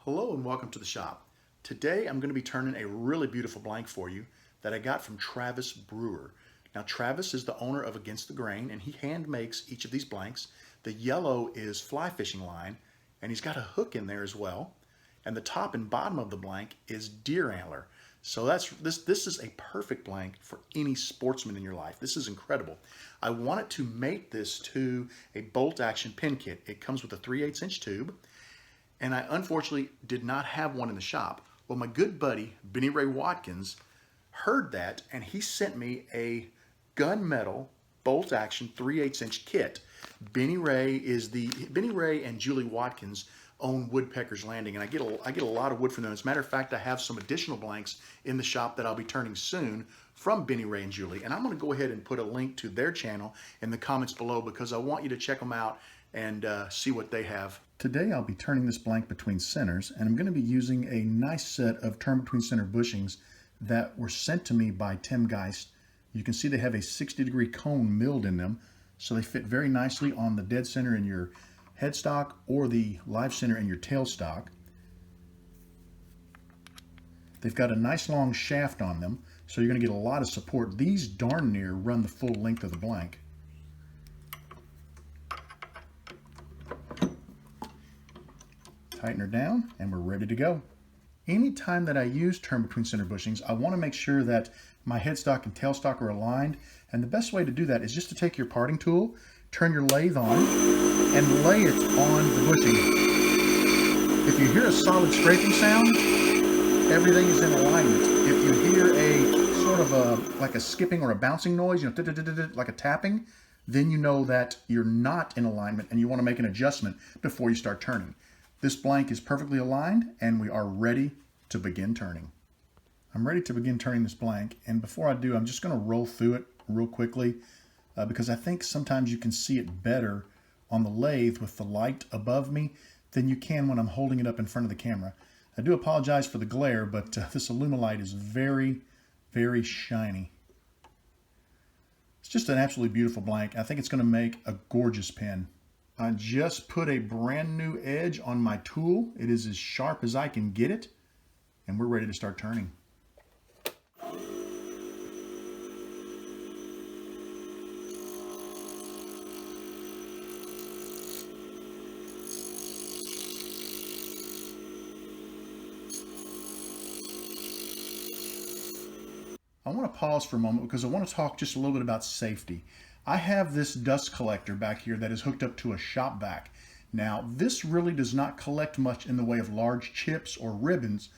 Hello and welcome to the shop. Today I'm going to be turning a really beautiful blank for you that I got from Travis Brewer. Now Travis is the owner of Against the Grain and he hand makes each of these blanks. The yellow is fly fishing line and he's got a hook in there as well. And the top and bottom of the blank is deer antler. So this is a perfect blank for any sportsman in your life. This is incredible. I wanted to mate this to a bolt action pin kit. It comes with a 3/8 inch tube. And I unfortunately did not have one in the shop. Well, my good buddy, Bennie Watkins, heard that and he sent me a gunmetal bolt action 3/8 inch kit. Bennie and Julee Watkins own Woodpecker's Landing, and I get a lot of wood from them. As a matter of fact, I have some additional blanks in the shop that I'll be turning soon from Bennie and Julee. And I'm going to go ahead and put a link to their channel in the comments below because I want you to check them out and see what they have. Today I'll be turning this blank between centers, and I'm going to be using a nice set of turn between center bushings that were sent to me by Tim Geist. You can see they have a 60-degree cone milled in them, so they fit very nicely on the dead center in your headstock or the live center in your tailstock. They've got a nice long shaft on them, so you're going to get a lot of support. These darn near run the full length of the blank. Tighten her down and we're ready to go. Anytime that I use turn between center bushings, I want to make sure that my headstock and tailstock are aligned, and the best way to do that is just to take your parting tool, turn your lathe on, and lay it on the bushing. If you hear a solid scraping sound, everything is in alignment. If you hear a sort of like a skipping or a bouncing noise, you know, like a tapping, then you know that you're not in alignment and you want to make an adjustment before you start turning. This blank is perfectly aligned and we are ready to begin turning. I'm ready to begin turning this blank, and before I do, I'm just going to roll through it real quickly because I think sometimes you can see it better on the lathe with the light above me than you can when I'm holding it up in front of the camera. I do apologize for the glare, but this Alumilite is very, very shiny. It's just an absolutely beautiful blank. I think it's going to make a gorgeous pen. I just put a brand new edge on my tool. It is as sharp as I can get it, and we're ready to start turning. I want to pause for a moment because I want to talk just a little bit about safety. I have this dust collector back here that is hooked up to a shop vac. Now, this really does not collect much in the way of large chips or ribbons,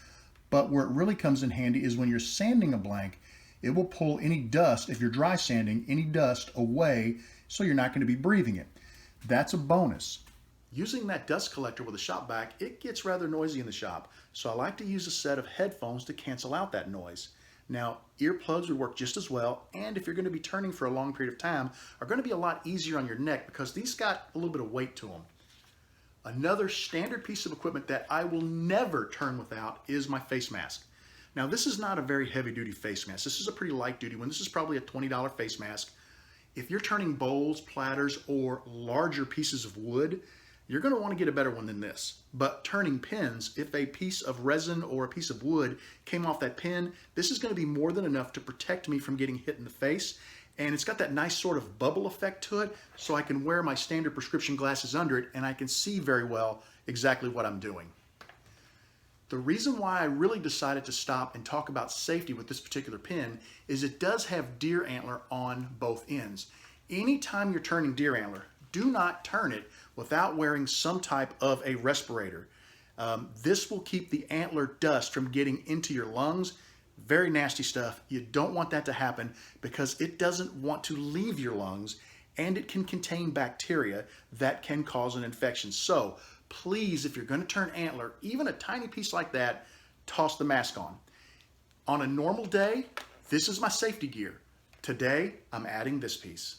but where it really comes in handy is when you're sanding a blank, it will pull any dust, if you're dry sanding, any dust away so you're not going to be breathing it. That's a bonus. Using that dust collector with a shop vac, it gets rather noisy in the shop, so I like to use a set of headphones to cancel out that noise. Now, earplugs would work just as well, and if you're going to be turning for a long period of time, are going to be a lot easier on your neck because these got a little bit of weight to them. Another standard piece of equipment that I will never turn without is my face mask. Now, this is not a very heavy-duty face mask. This is a pretty light-duty one. This is probably a $20 face mask. If you're turning bowls, platters, or larger pieces of wood, you're going to want to get a better one than this. But turning pins, if a piece of resin or a piece of wood came off that pin, this is going to be more than enough to protect me from getting hit in the face. And it's got that nice sort of bubble effect to it, so I can wear my standard prescription glasses under it and I can see very well exactly what I'm doing. The reason why I really decided to stop and talk about safety with this particular pin is it does have deer antler on both ends. Anytime you're turning deer antler, do not turn it without wearing some type of a respirator. This will keep the antler dust from getting into your lungs. Very nasty stuff. You don't want that to happen because it doesn't want to leave your lungs, and it can contain bacteria that can cause an infection. So please, if you're going to turn antler, even a tiny piece like that, toss the mask on. On a normal day, this is my safety gear. Today, I'm adding this piece.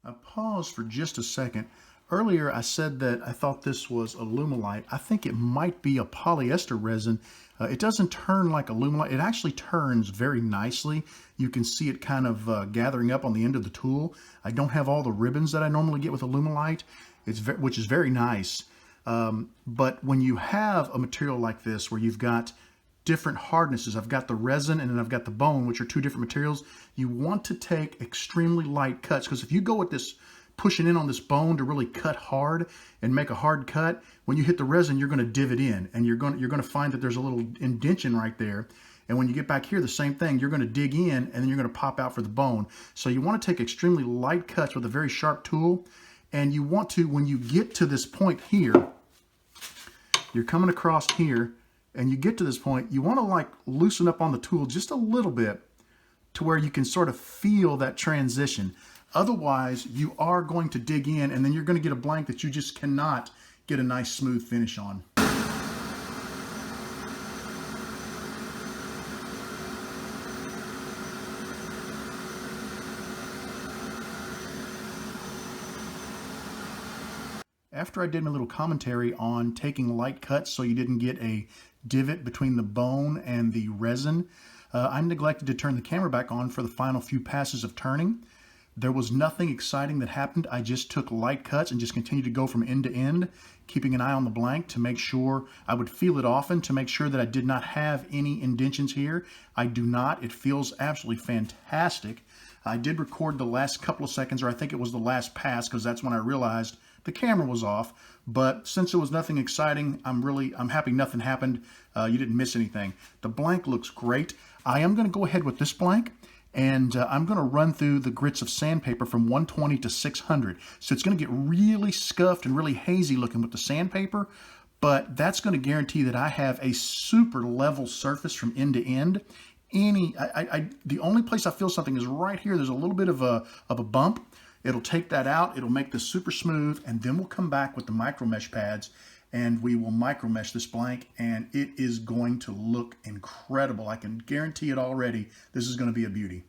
I paused for just a second. Earlier I said that I thought this was Alumilite. I think it might be a polyester resin. It doesn't turn like Alumilite. It actually turns very nicely. You can see it kind of gathering up on the end of the tool. I don't have all the ribbons that I normally get with Alumilite, which is very nice. But when you have a material like this where you've got different hardnesses, I've got the resin and then I've got the bone, which are two different materials, you want to take extremely light cuts, because if you go with this pushing in on this bone to really cut hard and make a hard cut, when you hit the resin, you're going to divot in, and you're going to find that there's a little indention right there. And when you get back here, the same thing, you're going to dig in and then you're going to pop out for the bone. So you want to take extremely light cuts with a very sharp tool. And you want to, when you get to this point here, you're coming across here, and you get to this point, you want to like loosen up on the tool just a little bit to where you can sort of feel that transition. Otherwise, you are going to dig in, and then you're going to get a blank that you just cannot get a nice smooth finish on. After I did my little commentary on taking light cuts so you didn't get a divot between the bone and the resin, I neglected to turn the camera back on for the final few passes of turning. There was nothing exciting that happened. I just took light cuts and just continued to go from end to end, keeping an eye on the blank to make sure I would feel it often to make sure that I did not have any indentions here. I do not. It feels absolutely fantastic. I did record the last couple of seconds, or I think it was the last pass, because that's when I realized the camera was off. But since it was nothing exciting, I'm happy nothing happened. You didn't miss anything. The blank looks great. I am going to go ahead with this blank, and I'm going to run through the grits of sandpaper from 120 to 600. So it's going to get really scuffed and really hazy looking with the sandpaper, but that's going to guarantee that I have a super level surface from end to end. The only place I feel something is right here. There's a little bit of a bump. It'll take that out. It'll make this super smooth, and then we'll come back with the micromesh pads and we will micromesh this blank, and it is going to look incredible. I can guarantee it already. This is going to be a beauty.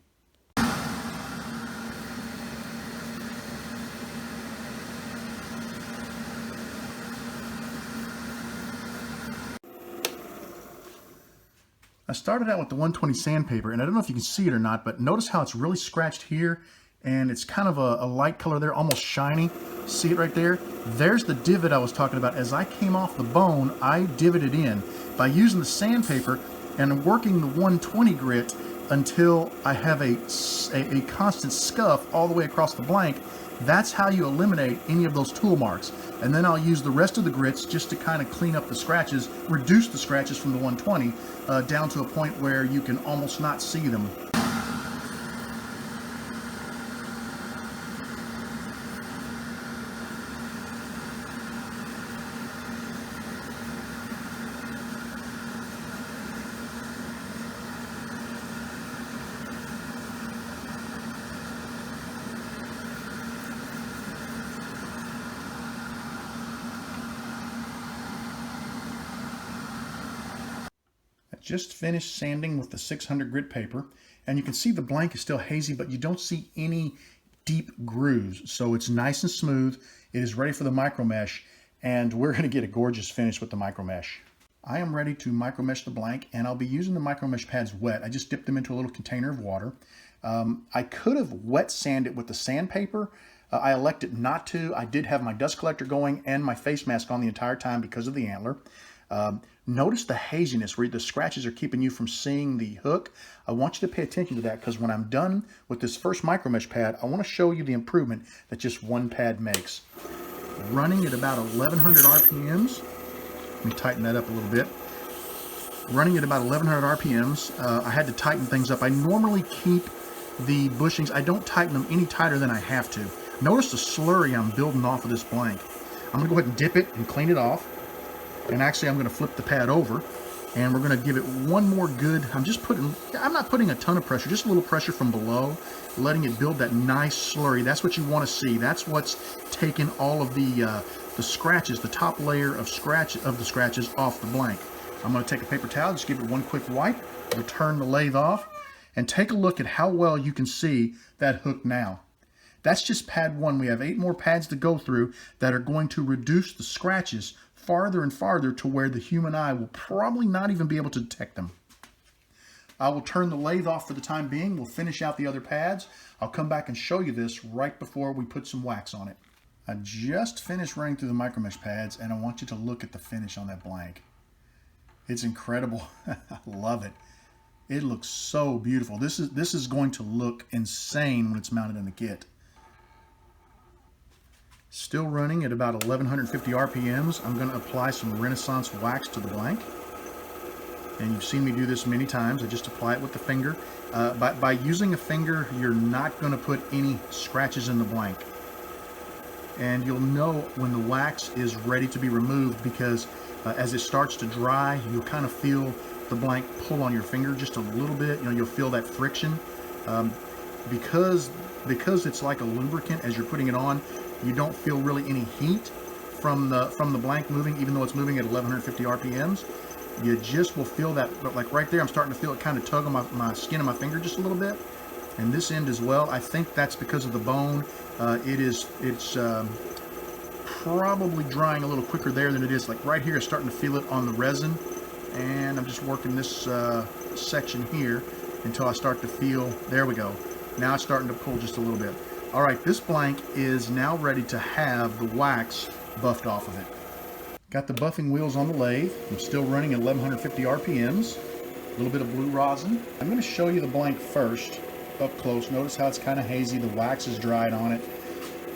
I started out with the 120 sandpaper, and I don't know if you can see it or not, but notice how it's really scratched here, and it's kind of a light color there, almost shiny. See it right there? There's the divot I was talking about. As I came off the bone, I divoted in by using the sandpaper and working the 120 grit until I have a constant scuff all the way across the blank. That's how you eliminate any of those tool marks. And then I'll use the rest of the grits just to kind of clean up the scratches, reduce the scratches from the 120 down to a point where you can almost not see them. Just finished sanding with the 600 grit paper, and you can see the blank is still hazy, but you don't see any deep grooves. So it's nice and smooth. It is ready for the micromesh, and we're going to get a gorgeous finish with the micromesh. I am ready to micromesh the blank, and I'll be using the micromesh pads wet. I just dipped them into a little container of water. I could have wet sanded it with the sandpaper. I elected not to. I did have my dust collector going and my face mask on the entire time because of the antler. Notice the haziness where the scratches are keeping you from seeing the hook. I want you to pay attention to that, because when I'm done with this first micromesh pad, I want to show you the improvement that just one pad makes. Running at about 1100 RPMs. Let me tighten that up a little bit. Running at about 1100 RPMs. I had to tighten things up. I normally keep the bushings. I don't tighten them any tighter than I have to. Notice the slurry I'm building off of this blank. I'm going to go ahead and dip it and clean it off. And actually, I'm going to flip the pad over, and we're going to give it one more good. I'm not putting a ton of pressure, just a little pressure from below, letting it build that nice slurry. That's what you want to see. That's what's taking all of the scratches, the top layer of the scratches off the blank. I'm going to take a paper towel, just give it one quick wipe, return the lathe off, and take a look at how well you can see that hook now. That's just pad 1. We have 8 more pads to go through that are going to reduce the scratches farther and farther to where the human eye will probably not even be able to detect them. I will turn the lathe off for the time being. We'll finish out the other pads. I'll come back and show you this right before we put some wax on it. I just finished running through the micromesh pads, and I want you to look at the finish on that blank. It's incredible. I love it. It looks so beautiful. This is going to look insane when it's mounted in the kit. Still running at about 1150 RPMs. I'm going to apply some Renaissance wax to the blank. And you've seen me do this many times. I just apply it with the finger. By using a finger, you're not going to put any scratches in the blank. And you'll know when the wax is ready to be removed because as it starts to dry, you'll kind of feel the blank pull on your finger just a little bit. You know, you'll feel that friction. Because it's like a lubricant as you're putting it on, you don't feel really any heat from the blank moving, even though it's moving at 1150 RPMs. You just will feel that, like right there, I'm starting to feel it kind of tug on my skin of my finger just a little bit. And this end as well. I think that's because of the bone. It's probably drying a little quicker there than it is. Like right here, it's starting to feel it on the resin. And I'm just working this section here until I start to feel, there we go. Now it's starting to pull just a little bit. All right, this blank is now ready to have the wax buffed off of it. Got the buffing wheels on the lathe. I'm still running at 1150 RPMs. A little bit of blue rosin. I'm going to show you the blank first up close. Notice how it's kind of hazy. The wax is dried on it.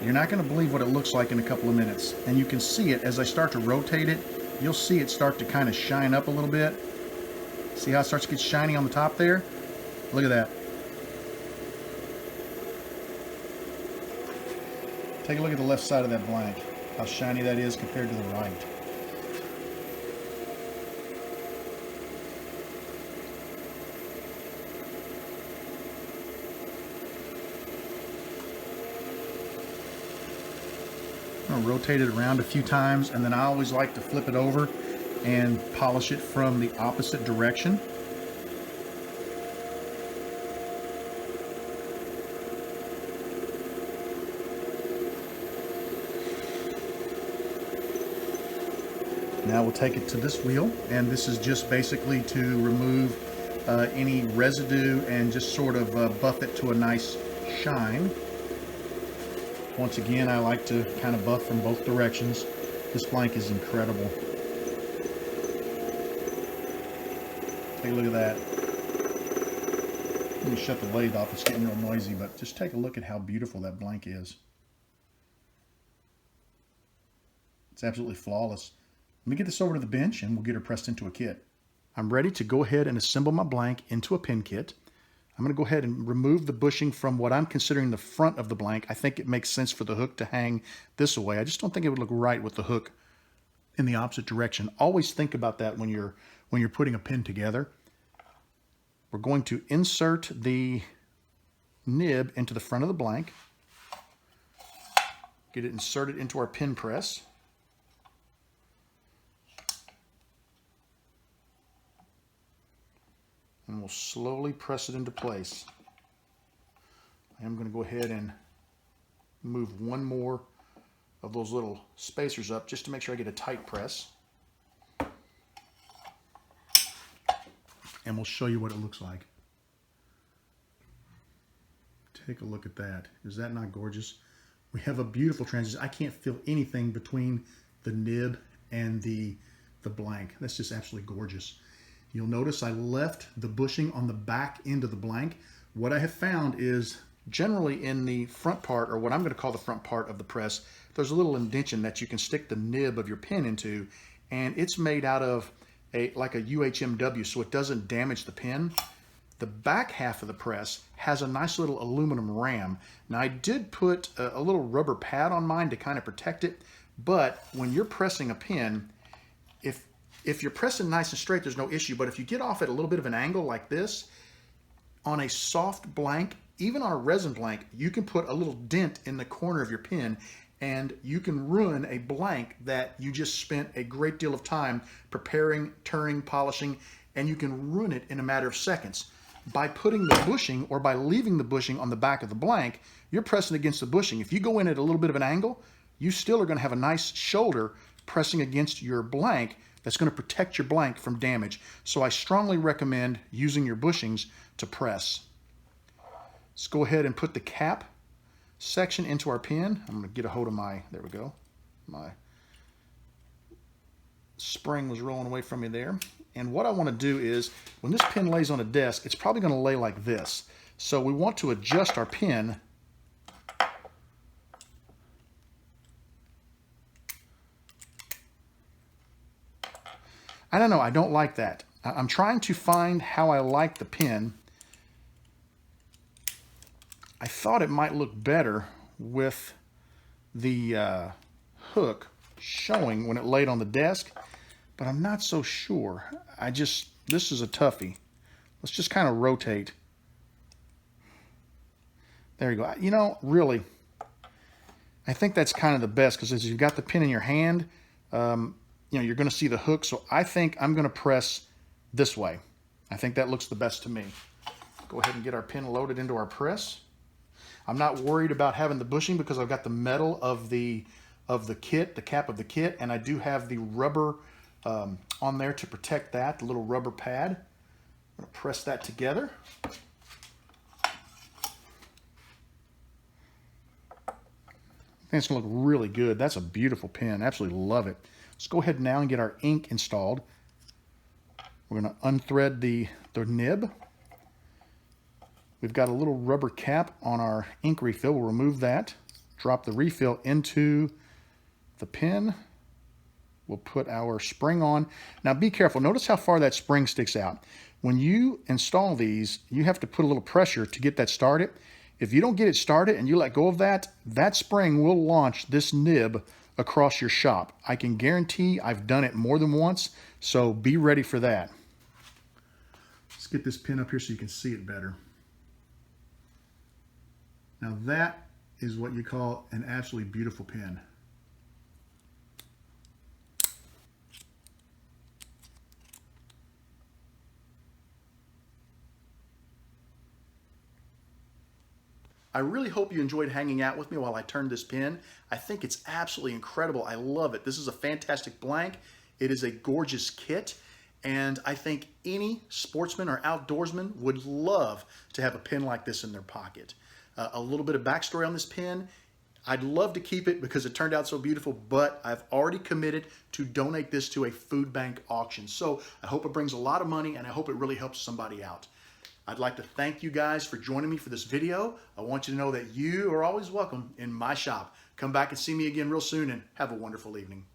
You're not going to believe what it looks like in a couple of minutes. And you can see it as I start to rotate it. You'll see it start to kind of shine up a little bit. See how it starts to get shiny on the top there? Look at that. Take a look at the left side of that blank. How shiny that is compared to the right. I'm going to rotate it around a few times, and then I always like to flip it over and polish it from the opposite direction. Now we'll take it to this wheel, and this is just basically to remove any residue and just sort of buff it to a nice shine. Once again, I like to kind of buff from both directions. This blank is incredible. Take a look at that. Let me shut the lathe off. It's getting real noisy, but just take a look at how beautiful that blank is. It's absolutely flawless. Let me get this over to the bench and we'll get her pressed into a kit. I'm ready to go ahead and assemble my blank into a pin kit. I'm going to go ahead and remove the bushing from what I'm considering the front of the blank. I think it makes sense for the hook to hang this way. I just don't think it would look right with the hook in the opposite direction. Always think about that when you're putting a pin together. We're going to insert the nib into the front of the blank. Get it inserted into our pin press. And we'll slowly press it into place. I'm going to go ahead and move one more of those little spacers up just to make sure I get a tight press. And we'll show you what it looks like. Take a look at that. Is that not gorgeous? We have a beautiful transition. I can't feel anything between the nib and the blank. That's just absolutely gorgeous. You'll notice I left the bushing on the back end of the blank. What I have found is generally in the front part, or what I'm going to call the front part of the press, there's a little indention that you can stick the nib of your pin into, and it's made out of like a UHMW, so it doesn't damage the pin. The back half of the press has a nice little aluminum ram. Now I did put a little rubber pad on mine to kind of protect it, but when you're pressing a pin, if you're pressing nice and straight, there's no issue. But if you get off at a little bit of an angle like this, on a soft blank, even on a resin blank, you can put a little dent in the corner of your pin and you can ruin a blank that you just spent a great deal of time preparing, turning, polishing, and you can ruin it in a matter of seconds. by putting the bushing or by leaving the bushing on the back of the blank, you're pressing against the bushing. If you go in at a little bit of an angle, you still are going to have a nice shoulder pressing against your blank that's going to protect your blank from damage. So I strongly recommend using your bushings to press. Let's go ahead and put the cap section into our pin. I'm going to get a hold of there we go. My spring was rolling away from me there. And what I want to do is, when this pin lays on a desk, it's probably going to lay like this. So we want to adjust our pin I don't know, I don't like that. I'm trying to find how I like the pin. I thought it might look better with the hook showing when it laid on the desk, but I'm not so sure. This is a toughie. Let's just kind of rotate. There you go. You know, really, I think that's kind of the best, because as you've got the pin in your hand, you know, you're going to see the hook. So I think I'm going to press this way. I think that looks the best to me. Go ahead and get our pin loaded into our press. I'm not worried about having the bushing because I've got the metal of the kit, the cap of the kit, and I do have the rubber on there to protect that, the little rubber pad. I'm going to press that together. I think it's going to look really good. That's a beautiful pin. Absolutely love it. Let's go ahead now and get our ink installed. We're going to unthread the nib. We've got a little rubber cap on our ink refill. We'll remove that. Drop the refill into the pin. We'll put our spring on. Now be careful. Notice how far that spring sticks out. When you install these, you have to put a little pressure to get that started. If you don't get it started and you let go of that, that spring will launch this nib across your shop. I can guarantee I've done it more than once, so be ready for that. Let's get this pin up here so you can see it better. Now that is what you call an absolutely beautiful pin. I really hope you enjoyed hanging out with me while I turned this pin. I think it's absolutely incredible. I love it. This is a fantastic blank. It is a gorgeous kit, and I think any sportsman or outdoorsman would love to have a pin like this in their pocket. A little bit of backstory on this pin. I'd love to keep it because it turned out so beautiful, but I've already committed to donate this to a food bank auction. So I hope it brings a lot of money, and I hope it really helps somebody out. I'd like to thank you guys for joining me for this video. I want you to know that you are always welcome in my shop. Come back and see me again real soon, and have a wonderful evening.